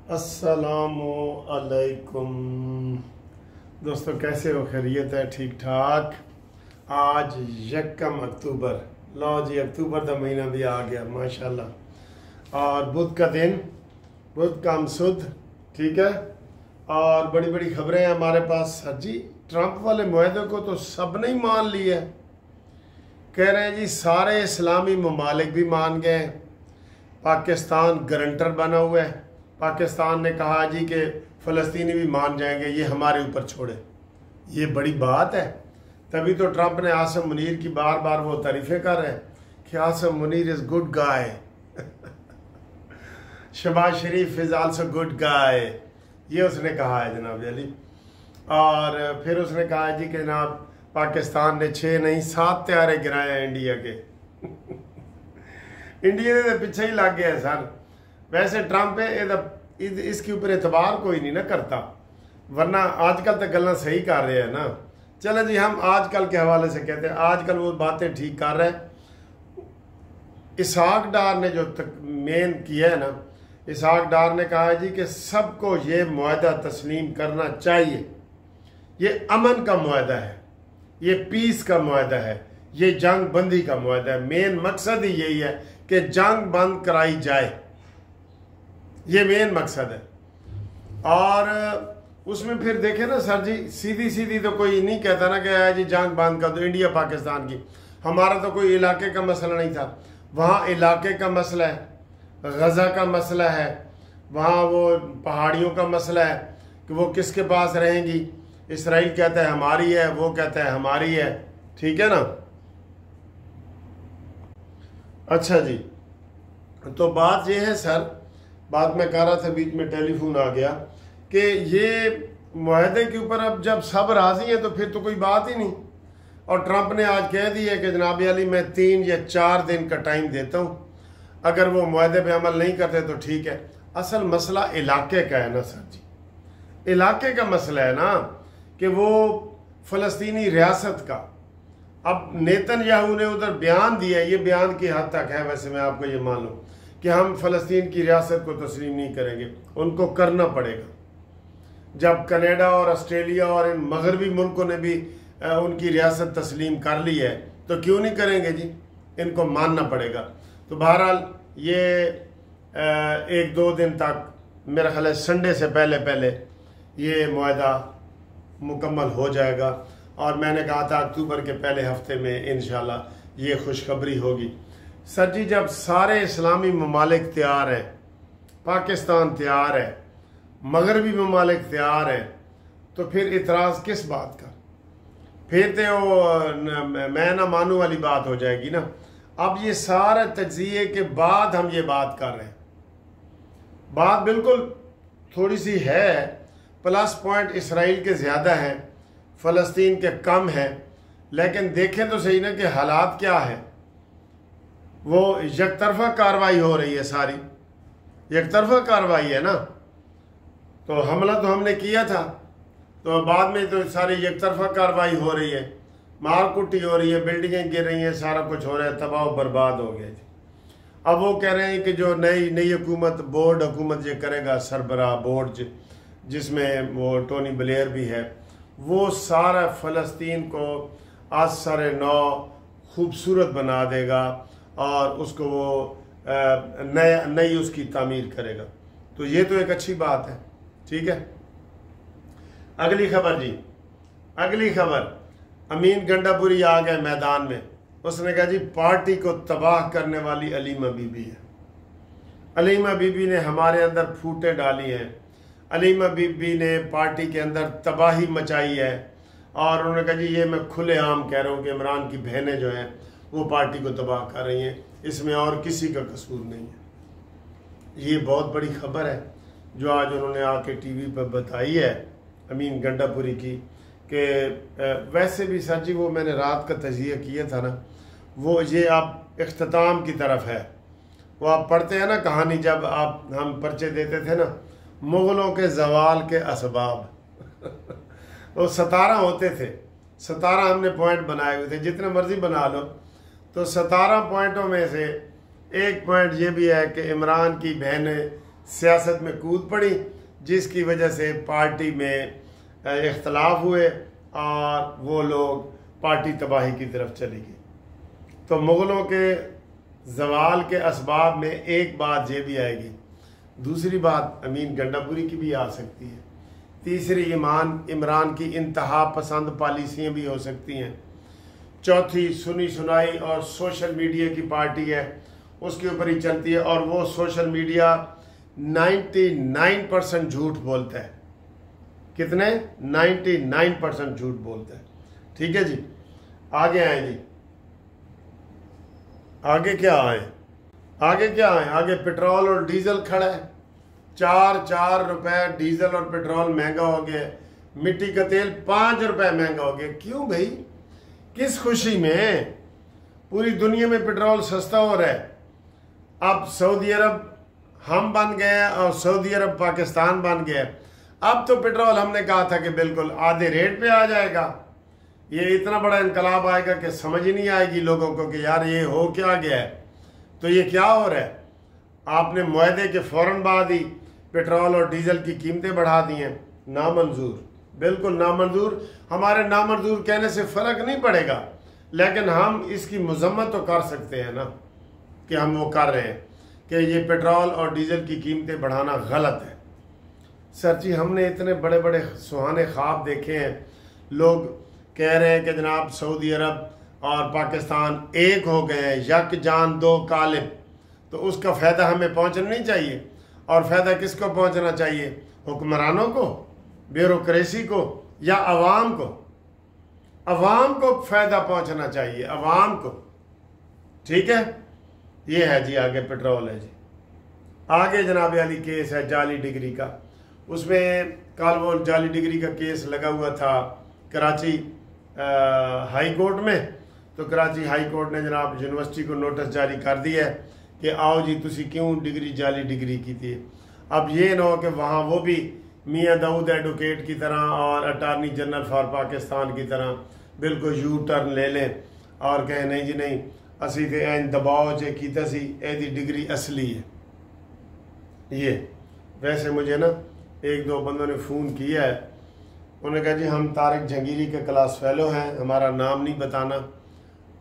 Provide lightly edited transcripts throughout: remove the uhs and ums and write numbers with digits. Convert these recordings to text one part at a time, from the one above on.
अस्सलामु अलैकुम दोस्तों, कैसे हो? खैरियत है? ठीक ठाक। आज 1 अक्टूबर, लो जी, अक्टूबर का महीना भी आ गया माशाल्लाह। और बुध का दिन, बुध का सुध, ठीक है। और बड़ी बड़ी खबरें हैं हमारे पास। सर जी, ट्रंप वाले मुआहदे को तो सब ने ही मान लिया है। कह रहे हैं जी सारे इस्लामी ममालिक भी मान गए। पाकिस्तान गारंटर बना हुआ है। पाकिस्तान ने कहा जी कि फ़लस्तीनी भी मान जाएंगे, ये हमारे ऊपर छोड़े। ये बड़ी बात है। तभी तो ट्रंप ने आसिम मुनीर की बार बार वो तारीफ़ें कर रहे हैं कि Asim Munir is good guy, Shahbaz Sharif is also good guy, ये उसने कहा है जनाब अली। और फिर उसने कहा है जी कि जनाब पाकिस्तान ने 6 नहीं 7 त्यारे गिराए हैं इंडिया के। इंडिया के पीछे ही लग गया है सर। वैसे ट्रंप इसके ऊपर एतबार कोई नहीं ना करता, वरना आजकल तो गल्ला सही कर रहे हैं ना। चले जी, हम आजकल के हवाले से कहते हैं, आजकल वो बातें ठीक कर रहे हैं। इसहाक डार ने जो मेन किया है ना, इसहाक डार ने कहा है जी कि सबको ये मुआहदा तस्लीम करना चाहिए। ये अमन का मुआहदा है, ये पीस का मुआहदा है, ये जंग बंदी का मुआहदा है। मेन मकसद ही यही है कि जंग बंद कराई जाए, ये मेन मकसद है। और उसमें फिर देखे ना सर जी, सीधी सीधी तो कोई नहीं कहता ना कि जी जंग बंद कर दो इंडिया पाकिस्तान की। हमारा तो कोई इलाके का मसला नहीं था, वहाँ इलाके का मसला है, गज़ा का मसला है, वहाँ वो पहाड़ियों का मसला है कि वो किसके पास रहेंगी। इसराइल कहता है हमारी है, वो कहता है हमारी है, ठीक है ना। अच्छा जी, तो बात ये है सर, बात मैं कह रहा था, बीच में टेलीफोन आ गया कि ये मुआहदे के ऊपर अब जब सब राजी हैं तो फिर तो कोई बात ही नहीं। और ट्रंप ने आज कह दिया कि जनाब अली मैं 3 या 4 दिन का टाइम देता हूँ, अगर वो मुआहदे पे अमल नहीं करते तो ठीक है। असल मसला इलाके का है ना सर जी, इलाके का मसला है ना कि वो फ़लस्तीनी रियासत का। अब नेतन्याहू ने उधर बयान दिया, ये बयान की हद तक है, वैसे मैं आपको ये मान लूँ कि हम फ़लस्तीन की रियासत को तस्लीम नहीं करेंगे, उनको करना पड़ेगा। जब कनाडा और ऑस्ट्रेलिया और इन मगरबी मुल्कों ने भी उनकी रियासत तस्लीम कर ली है तो क्यों नहीं करेंगे जी, इनको मानना पड़ेगा। तो बहरहाल ये 1-2 दिन तक, मेरा ख्याल है संडे से पहले पहले ये मुआहदा मुकम्मल हो जाएगा। और मैंने कहा था अक्टूबर के पहले हफ्ते में इंशाल्लाह ये खुशखबरी होगी। सर जी, जब सारे इस्लामी ममालिक तैयार हैं, पाकिस्तान तैयार है, मगरबी ममालिक तैयार है, तो फिर इतराज़ किस बात का? फिर तो वो मैं ना मानू वाली बात हो जाएगी ना। अब ये सारे तज्जिए के बाद हम ये बात कर रहे हैं। बात बिल्कुल थोड़ी सी है, प्लस पॉइंट इसराइल के ज़्यादा हैं, फ़लस्तीन के कम हैं, लेकिन देखें तो सही ना कि हालात क्या है। वो यकतरफा कार्रवाई हो रही है, सारी यकतरफा कार्रवाई है ना। तो हमला तो हमने किया था, तो बाद में तो सारी यकतरफा कार्रवाई हो रही है, मार कुटी हो रही है, बिल्डिंगें गिर रही हैं, सारा कुछ हो रहा है, तबाह बर्बाद हो गया जी। अब वो कह रहे हैं कि जो नई हुकूमत, बोर्ड हुकूमत ये करेगा, सरबराह बोर्ड जिसमें वो टोनी ब्लेयर भी है, वो सारा फ़लस्तीन को असर नौ खूबसूरत बना देगा और उसको वो नई उसकी तामीर करेगा। तो ये तो एक अच्छी बात है, ठीक है। अगली खबर जी, अगली खबर, अमीन गंडापुरी आ गए मैदान में। उसने कहा जी पार्टी को तबाह करने वाली अलीमा बीबी है। अलीमा बीबी ने हमारे अंदर फूटें डाली हैं, अलीमा बीबी ने पार्टी के अंदर तबाही मचाई है। और उन्होंने कहा जी ये मैं खुलेआम कह रहा हूँ कि इमरान की बहनें जो हैं वो पार्टी को तबाह कर रही हैं, इसमें और किसी का कसूर नहीं है। ये बहुत बड़ी खबर है जो आज उन्होंने आके टीवी पर बताई है अमीन गंडापुरी की। कि वैसे भी सर जी, वो मैंने रात का तजिया किया था ना, वो ये अब इख्तिताम की तरफ है। वो आप पढ़ते हैं ना कहानी, जब हम पर्चे देते थे ना, मुग़लों के जवाल के असबाब वो 17 होते थे, 17 हमने पॉइंट बनाए हुए थे, जितने मर्जी बना लो। तो 17 पॉइंटों में से एक पॉइंट ये भी है कि इमरान की बहनें सियासत में कूद पड़ी, जिसकी वजह से पार्टी में इख्तलाफ हुए और वो लोग पार्टी तबाही की तरफ चली गई। तो मुग़लों के ज़वाल के असबाब में एक बात ये भी आएगी, दूसरी बात अमीन गंडापुरी की भी आ सकती है, तीसरी इमरान की इंतहा पसंद पॉलिसियाँ भी हो सकती हैं, चौथी सुनी सुनाई और सोशल मीडिया की पार्टी है, उसके ऊपर ही चलती है और वो सोशल मीडिया 99% झूठ बोलता है। कितने? 99% झूठ बोलता है। ठीक है जी, आगे आए जी। आगे क्या आए? आगे पेट्रोल और डीजल खड़ा है। 4 रुपए डीजल और पेट्रोल महंगा हो गया, मिट्टी का तेल 5 रुपए महंगा हो गया। क्यों भाई? किस खुशी में? पूरी दुनिया में पेट्रोल सस्ता हो रहा है। अब सऊदी अरब हम बन गए और सऊदी अरब पाकिस्तान बन गया। अब तो पेट्रोल हमने कहा था कि बिल्कुल आधे रेट पे आ जाएगा। ये इतना बड़ा इनकलाब आएगा कि समझ ही नहीं आएगी लोगों को कि यार ये हो क्या गया है। तो ये क्या हो रहा है? आपने मुआहदे के फौरन बाद ही पेट्रोल और डीजल की कीमतें बढ़ा दी हैं। नामंजूर, बिल्कुल नामंजूर। हमारे नामंजूर कहने से फ़र्क नहीं पड़ेगा, लेकिन हम इसकी मजम्मत तो कर सकते हैं ना कि हम वो कर रहे हैं कि ये पेट्रोल और डीजल की कीमतें बढ़ाना गलत है। सर जी, हमने इतने बड़े बड़े सुहाने ख्वाब देखे हैं। लोग कह रहे हैं कि जनाब सऊदी अरब और पाकिस्तान एक हो गए हैं, यक जान दो कालिब। तो उसका फ़ायदा हमें पहुंचना नहीं चाहिए। और फ़ायदा किसको पहुंचना चाहिए? हुक्मरानों को, ब्यूरोक्रेसी को, या अवाम को? अवाम को फ़ायदा पहुंचना चाहिए, अवाम को। ठीक है, ये है जी। आगे पेट्रोल है जी। आगे जनाब अली केस है जाली डिग्री का। उसमें कल वो जाली डिग्री का केस लगा हुआ था कराची हाई कोर्ट में। तो कराची हाई कोर्ट ने जनाब यूनिवर्सिटी को नोटिस जारी कर दिया है कि आओ जी तुसी क्यों डिग्री जाली डिग्री की थी। अब ये ना हो कि वहाँ वो भी मियाँ दाऊद एडवोकेट की तरह और अटारनी जनरल फॉर पाकिस्तान की तरह बिल्कुल यू टर्न ले लें और कहें नहीं जी नहीं, असी तो एन दबाव जे कीता सी, एदी डिग्री असली है। ये वैसे मुझे ना एक दो बंदों ने फ़ोन किया है, उन्होंने कहा जी हम तारिक जहांगीरी के क्लास फेलो हैं, हमारा नाम नहीं बताना,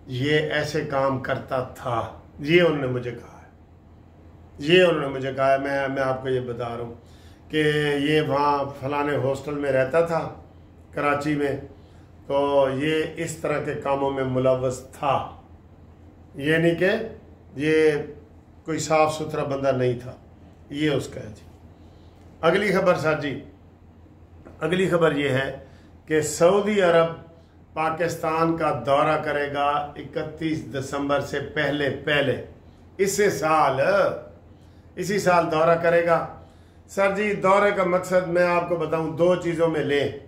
ये ऐसे काम करता था। ये उन्होंने मुझे कहा है, मैं आपको ये बता रहा हूँ कि ये वहाँ फलाने हॉस्टल में रहता था कराची में, तो ये इस तरह के कामों में मुलव्वस था। ये नहीं कि ये कोई साफ सुथरा बंदा नहीं था, ये उसका है जी। अगली खबर सर जी, अगली खबर ये है कि सऊदी अरब पाकिस्तान का दौरा करेगा 31 दिसंबर से पहले इसी साल दौरा करेगा। सर जी, दौरे का मकसद मैं आपको बताऊं, दो चीज़ों में ले।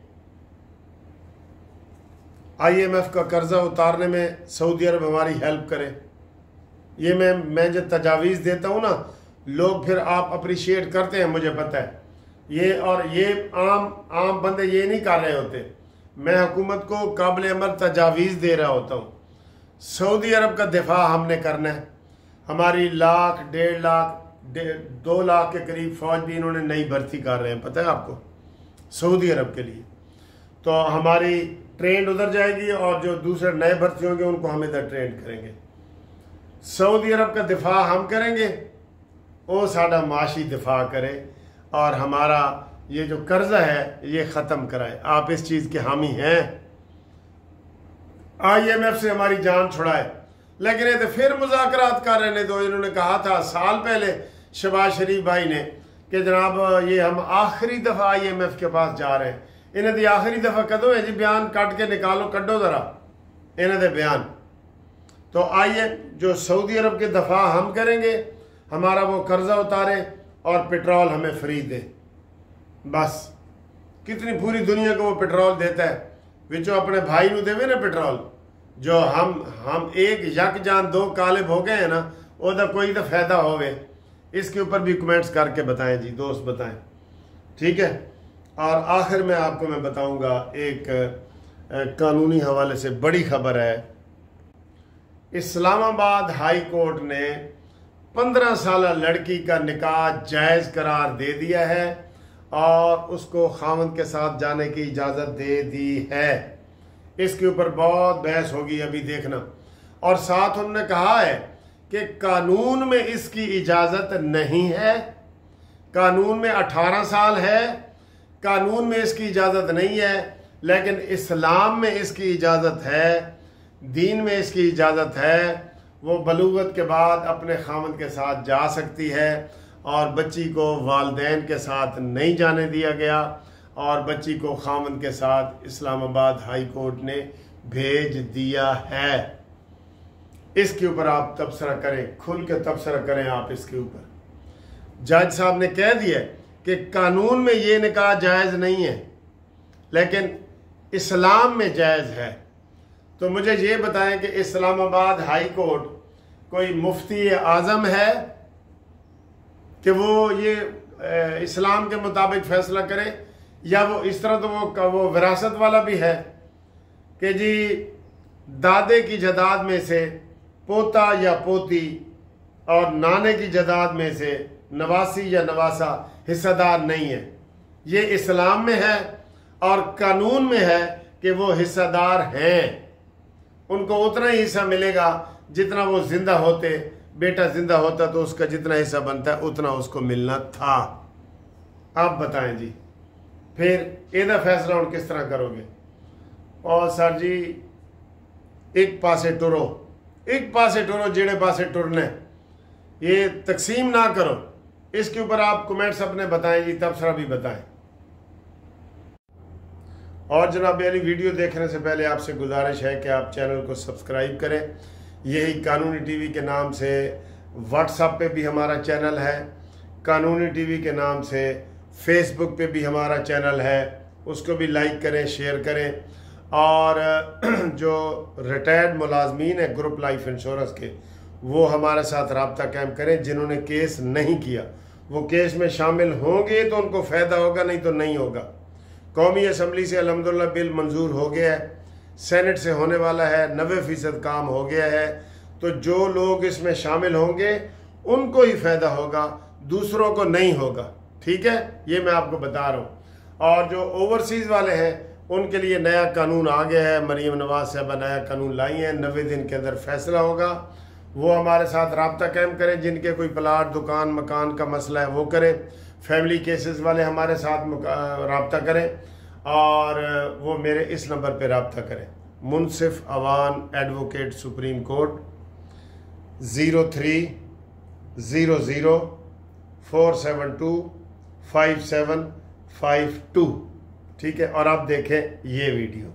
IMF का कर्जा उतारने में सऊदी अरब हमारी हेल्प करे। ये मैं जो तजावीज़ देता हूँ ना, लोग फिर आप अप्रिशिएट करते हैं, मुझे पता है। ये आम बंदे ये नहीं कर रहे होते। मैं हुकूमत को काबिल अमल तजावीज़ दे रहा होता हूँ। सऊदी अरब का दिफा हमने करना है। हमारी 1,00,000, 1.5 लाख, 2 लाख के करीब फ़ौज भी इन्होंने नई भर्ती कर रहे हैं, पता है आपको, सऊदी अरब के लिए। तो हमारी ट्रेंड उधर जाएगी और जो दूसरे नए भर्ती होंगे उनको हम इधर ट्रेंड करेंगे। सऊदी अरब का दिफा हम करेंगे, वो साडा माशी दिफा करे और हमारा ये जो कर्जा है ये ख़त्म कराए। आप इस चीज़ के हामी हैं। IMF से हमारी जान छुड़ाए। लेकिन ये तो फिर मुज़ाकरात कर रहे हैं। तो इन्होंने कहा था साल पहले शहबाज शरीफ भाई ने कि जनाब ये हम आखिरी दफ़ा IMF के पास जा रहे हैं। इन्हें तो आखिरी दफ़ा कदों है जी, बयान कट के निकालो, कड्डो ज़रा इन्हें दे बयान। तो आइए जो सऊदी अरब के दफ़ा हम करेंगे, हमारा वो कर्जा उतारे और पेट्रोल हमें फ्री दे। बस कितनी पूरी दुनिया को वो पेट्रोल देता है, विचो अपने भाई नू देवे ना पेट्रोल। जो हम एक यक जान दो कालिब हो गए हैं ना, ओदा कोई तो फायदा होवे। इसके ऊपर भी कमेंट्स करके बताएं जी, दोस्त बताएं, ठीक है। और आखिर में आपको मैं बताऊंगा एक कानूनी हवाले से बड़ी खबर है। इस्लामाबाद हाई कोर्ट ने 15 साल लड़की का निकाह जायज़ करार दे दिया है और उसको खामद के साथ जाने की इजाज़त दे दी है। इसके ऊपर बहुत बहस होगी, अभी देखना। और साथ उन्होंने कहा है कि कानून में इसकी इजाज़त नहीं है, कानून में 18 साल है, कानून में इसकी इजाज़त नहीं है, लेकिन इस्लाम में इसकी इजाज़त है, दीन में इसकी इजाज़त है। वो बलूगत के बाद अपने खामद के साथ जा सकती है और बच्ची को वालिदैन के साथ नहीं जाने दिया गया और बच्ची को खामद के साथ इस्लामाबाद हाई कोर्ट ने भेज दिया है। इसके ऊपर आप तबसरा करें, खुल के तबसरा करें आप इसके ऊपर। जज साहब ने कह दिया कि कानून में ये निकाह जायज़ नहीं है लेकिन इस्लाम में जायज़ है। तो मुझे ये बताएं कि इस्लामाबाद हाई कोर्ट कोई मुफ्ती आज़म है कि वो ये इस्लाम के मुताबिक फ़ैसला करे, या वो इस तरह तो वो विरासत वाला भी है कि जी दादे की जदाद में से पोता या पोती और नाने की जदाद में से नवासी या नवासा हिस्सेदार नहीं है। ये इस्लाम में है और कानून में है कि वो हिस्सेदार हैं, उनको उतना ही हिस्सा मिलेगा जितना वो जिंदा होते, बेटा जिंदा होता तो उसका जितना हिस्सा बनता है उतना उसको मिलना था। आप बताएं जी, फिर एदा फैसला और किस तरह करोगे? और सर जी एक पासे टुरो, एक पासे टुरो, जेड़े पासे टुरने, ये तकसीम ना करो। इसके ऊपर आप कमेंट्स अपने बताएं जी, तबसरा भी बताएं। और जनाब अली, वीडियो देखने से पहले आपसे गुजारिश है कि आप चैनल को सब्सक्राइब करें। यही कानूनी टीवी के नाम से व्हाट्सएप पे भी हमारा चैनल है, कानूनी टीवी के नाम से फेसबुक पे भी हमारा चैनल है, उसको भी लाइक करें, शेयर करें। और जो रिटायर्ड मुलाजमीन है ग्रुप लाइफ इंश्योरेंस के, वो हमारे साथ रब्ता कायम करें। जिन्होंने केस नहीं किया वो केस में शामिल होंगे तो उनको फ़ायदा होगा, नहीं तो नहीं होगा। कौमी असम्बली से अल्हम्दुलिल्लाह बिल मंजूर हो गया है, सेनेट से होने वाला है, 90% काम हो गया है। तो जो लोग इसमें शामिल होंगे उनको ही फ़ायदा होगा, दूसरों को नहीं होगा। ठीक है, ये मैं आपको बता रहा हूँ। और जो ओवरसीज़ वाले हैं उनके लिए नया कानून आ गया है, मरीम नवाज साहबा नया कानून लाई है, 90 दिन के अंदर फैसला होगा। वो हमारे साथ रब्ता कायम करें। जिनके कोई प्लाट, दुकान, मकान का मसला है वो करें। फैमिली केसेस वाले हमारे साथ रब्ता करें और वो मेरे इस नंबर पे रब्ता करें। मुनसिफ अवान एडवोकेट सुप्रीम कोर्ट 0300472572। ठीक है, और आप देखें ये वीडियो।